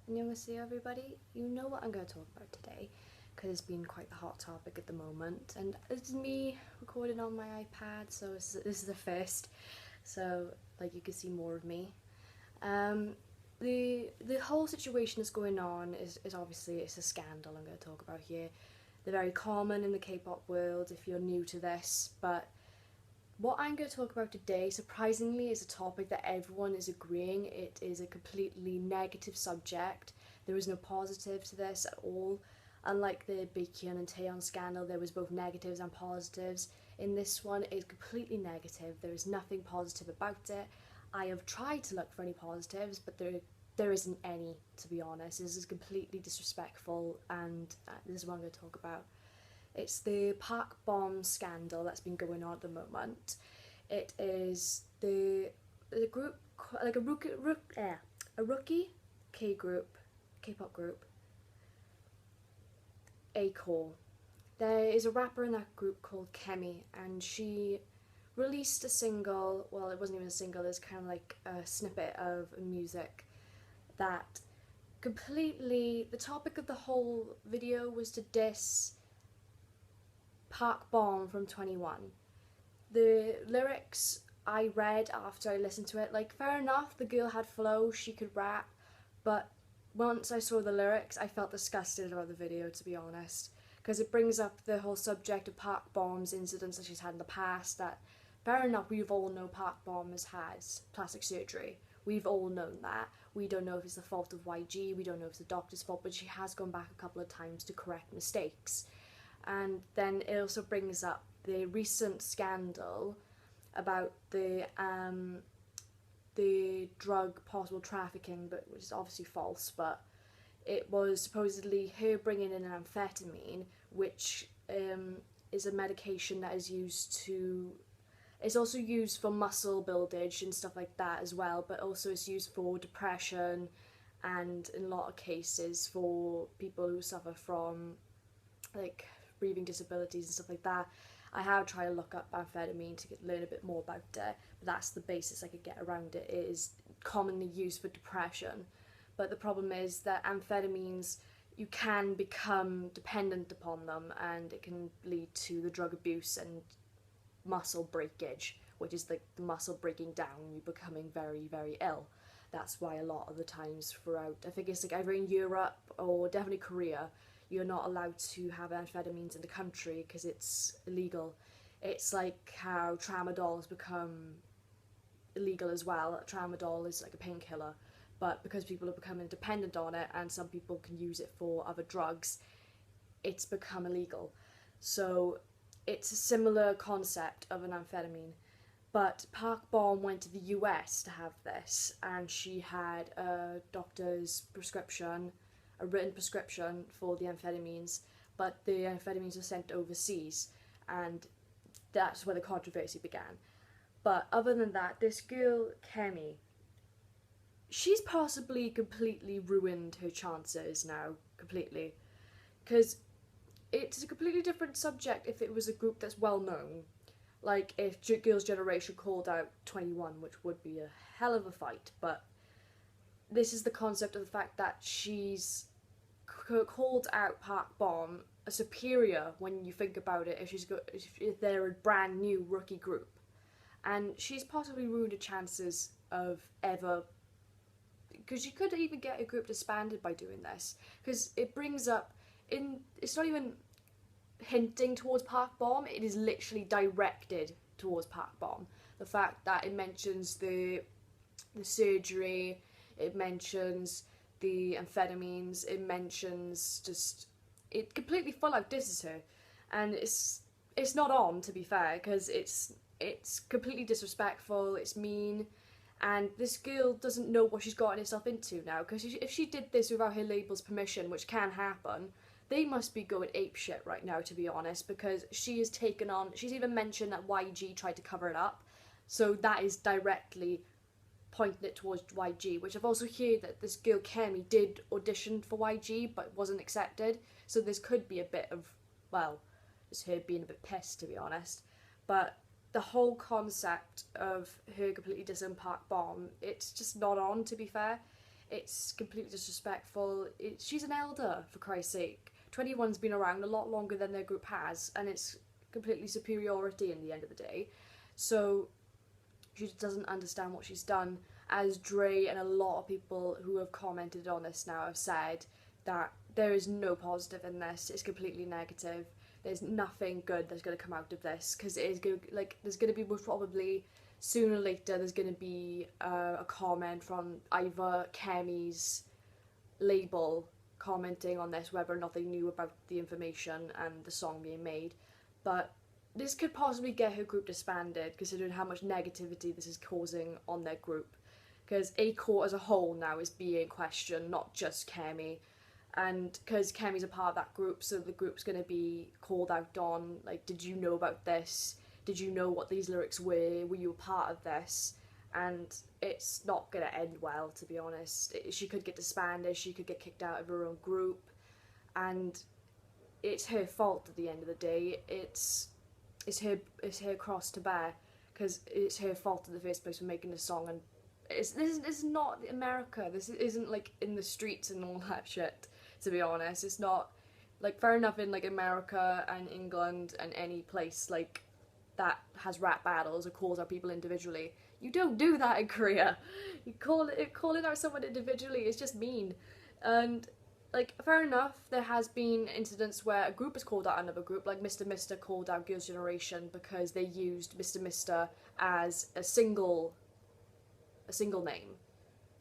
Annyeonghaseyo everybody. You know what I'm going to talk about today because it's been quite the hot topic at the moment, and it's me recording on my iPad, so this is the first, so like you can see more of me. Um, the whole situation that's going on is obviously it's a scandal I'm going to talk about here. They're very common in the K-pop world if you're new to this, but what I'm going to talk about today, surprisingly, is a topic that everyone is agreeing it is a completely negative subject. There is no positive to this at all. Unlike the Baekhyun and Taeyeon scandal, there was both negatives and positives. In this one, it's completely negative. There is nothing positive about it. I have tried to look for any positives, but there isn't any, to be honest. This is completely disrespectful, and this is what I'm going to talk about. It's the Park Bomb scandal that's been going on at the moment. It is the group, like a rookie K-pop group, A.kor. There is a rapper in that group called Kemy, and she released a single. Well, it wasn't even a single. It's kind of like a snippet of music that completely. The topic of the whole video was to diss Park Bomb from 21. The lyrics I read after I listened to it, like, fair enough, the girl had flow, she could rap, but once I saw the lyrics, I felt disgusted about the video, to be honest, because it brings up the whole subject of Park Bomb's incidents that she's had in the past. That, fair enough, we've all known Park Bomb has had plastic surgery. We've all known that. We don't know if it's the fault of YG, we don't know if it's the doctor's fault, but she has gone back a couple of times to correct mistakes. And then it also brings up the recent scandal about the drug possible trafficking, but which is obviously false. But it was supposedly her bringing in an amphetamine, which is a medication that is used to. It's also used for muscle buildage and stuff like that as well, but also it's used for depression and in a lot of cases for people who suffer from like breathing disabilities and stuff like that. I have tried to look up amphetamine to learn a bit more about it, but that's the basis I could get around it. It is commonly used for depression, but the problem is that amphetamines, you can become dependent upon them, and it can lead to the drug abuse and muscle breakage, which is like the muscle breaking down, you becoming very, very ill. That's why a lot of the times throughout, I think it's like either in Europe or definitely Korea, you're not allowed to have amphetamines in the country because it's illegal. It's like how tramadol has become illegal as well. Tramadol is like a painkiller, but because people are becoming dependent on it and some people can use it for other drugs, it's become illegal. So it's a similar concept of an amphetamine. But Park Bom went to the US to have this, and she had a doctor's prescription, a written prescription for the amphetamines, but the amphetamines were sent overseas, and that's where the controversy began. But other than that, this girl, Kemy, she's possibly completely ruined her chances now, completely. Because it's a completely different subject if it was a group that's well known. Like if Girls' Generation called out 21, which would be a hell of a fight, but this is the concept of the fact that she's called out Park Bom a superior when you think about it, if they're a brand new rookie group, and she's possibly ruined her chances of ever, because you could even get a group disbanded by doing this, because it brings up it's not even hinting towards Park Bom, it is literally directed towards Park Bom. The fact that it mentions the surgery, it mentions the amphetamines, it mentions just, it completely full out disses her, and it's not on, to be fair, because it's completely disrespectful, it's mean, and this girl doesn't know what she's gotten herself into now, because if she did this without her label's permission, which can happen, they must be going apeshit right now, to be honest, because she has taken on, she's even mentioned that YG tried to cover it up, so that is directly pointing it towards YG, which I've also heard that this girl Kemy did audition for YG but wasn't accepted, so this could be a bit of, well, just her being a bit pissed, to be honest. But the whole concept of her completely dissing Park Bom, it's just not on, to be fair. It's completely disrespectful. She's an elder, for Christ's sake. 21's been around a lot longer than their group has, and it's completely superiority in the end of the day. So she doesn't understand what she's done. As Dre and a lot of people who have commented on this now have said, that there is no positive in this. It's completely negative. There's nothing good that's going to come out of this, because it is good. Like, there's going to be most probably sooner or later there's going to be a comment from either Kemy's label commenting on this, whether or not they knew about the information and the song being made. But this could possibly get her group disbanded, considering how much negativity this is causing on their group. Because A.kor as a whole now is being questioned, not just Kemy. And because Kemy's a part of that group, so the group's going to be called out on, like, did you know about this? Did you know what these lyrics were? Were you a part of this? And it's not going to end well, to be honest. She could get disbanded, she could get kicked out of her own group, and it's her fault at the end of the day. It's her cross to bear, because it's her fault in the first place for making this song. And this is not America. This isn't like in the streets and all that shit, to be honest. It's not, like, fair enough in like America and England and any place like that has rap battles or calls out people individually. You don't do that in Korea. You calling out someone individually is just mean. And like, fair enough, there has been incidents where a group has called out another group, like Mr. Mister called out Girls' Generation because they used Mr. Mister as a single name.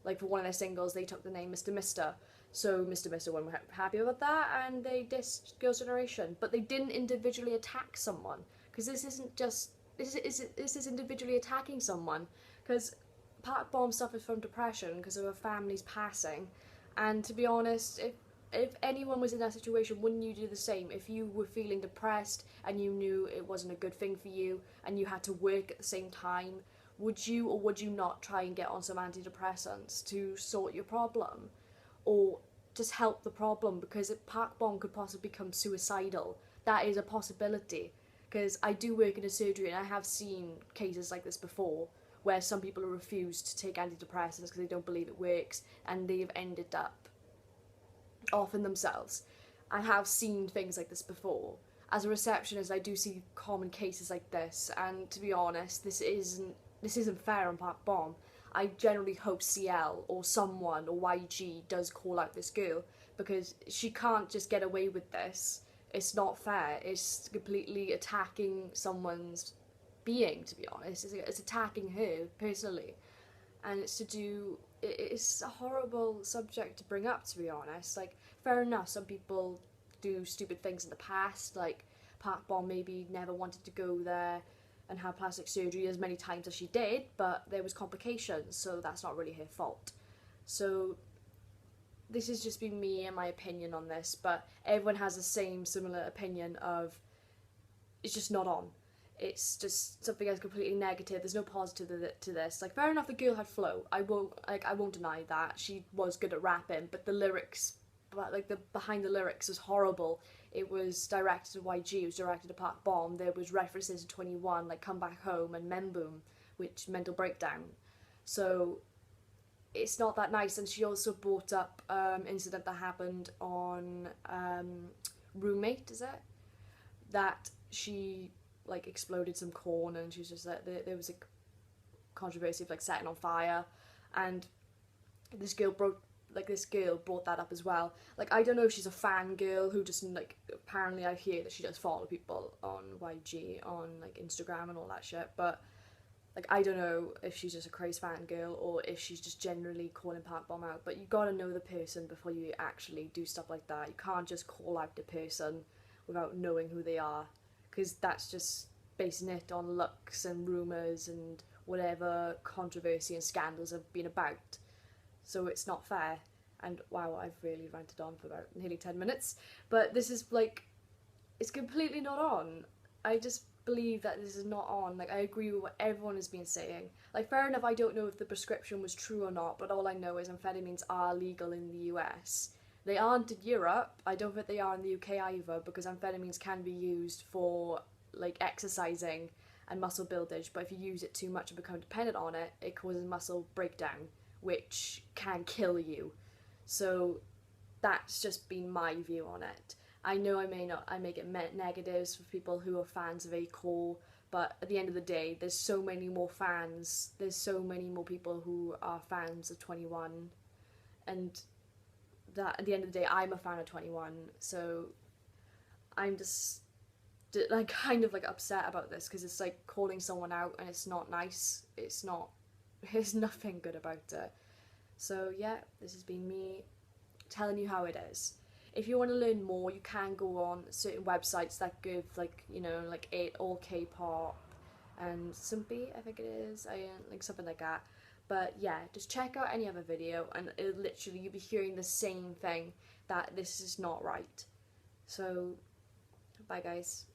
Like, for one of their singles, they took the name Mr. Mister. So Mr. Mister weren't happy about that, and they dissed Girls' Generation. But they didn't individually attack someone, because this is individually attacking someone. Because Park Bom suffers from depression because of her family's passing, and to be honest, if anyone was in that situation, wouldn't you do the same? If you were feeling depressed and you knew it wasn't a good thing for you and you had to work at the same time, would you or would you not try and get on some antidepressants to sort your problem? Or just help the problem? Because Park Bom could possibly become suicidal. That is a possibility. Because I do work in a surgery and I have seen cases like this before, where some people are refused to take antidepressants because they don't believe it works, and they've ended up offing themselves. I have seen things like this before. As a receptionist, I do see common cases like this, and to be honest, this isn't fair on Park Bom. I generally hope CL or someone or YG does call out this girl, because she can't just get away with this. It's not fair. It's completely attacking someone's being, to be honest. It's attacking her personally, and it's a horrible subject to bring up, to be honest. Like, fair enough, some people do stupid things in the past, like Park Bom maybe never wanted to go there and have plastic surgery as many times as she did, but there was complications, so that's not really her fault. So this has just been me and my opinion on this, but everyone has the same similar opinion of it's just not on. It's just something that's completely negative. There's no positive to this. Like, fair enough, the girl had flow. I won't deny that. She was good at rapping, but the lyrics, like, the behind the lyrics was horrible. It was directed to YG, it was directed to Park Bom. There was references to 21, like Come Back Home and Memboom, which mental breakdown. So it's not that nice. And she also brought up incident that happened on Roommate, is it? That she like exploded some corn, and she was just like, there was a controversy of like setting on fire, and this girl brought that up as well. Like, I don't know if she's a fangirl who just, like, apparently I hear that she does follow people on YG, on like Instagram and all that shit, but like, I don't know if she's just a crazy fangirl or if she's just generally calling Park Bom out. But you gotta know the person before you actually do stuff like that. You can't just call out the person without knowing who they are, because that's just basing it on looks and rumours and whatever controversy and scandals have been about. So it's not fair. And wow, I've really ranted on for about nearly 10 minutes. But this is like, it's completely not on. I just believe that this is not on. Like, I agree with what everyone has been saying. Like, fair enough, I don't know if the prescription was true or not, but all I know is amphetamines are legal in the US. They aren't in Europe. I don't think they are in the UK either, because amphetamines can be used for like exercising and muscle buildage, but if you use it too much and become dependent on it, it causes muscle breakdown, which can kill you. So that's just been my view on it. I know I may get negatives for people who are fans of A.kor, but at the end of the day, there's so many more fans, there's so many more people who are fans of 21, and that at the end of the day, I'm a fan of 21, so I'm just like kind of like upset about this, because it's like calling someone out and it's not nice. There's nothing good about it. So yeah, this has been me telling you how it is. If you want to learn more, you can go on certain websites that give, like, you know, like all K-pop and Simpy, I think it is, like something like that. But yeah, just check out any other video and it literally you'll be hearing the same thing, that this is not right. So bye guys.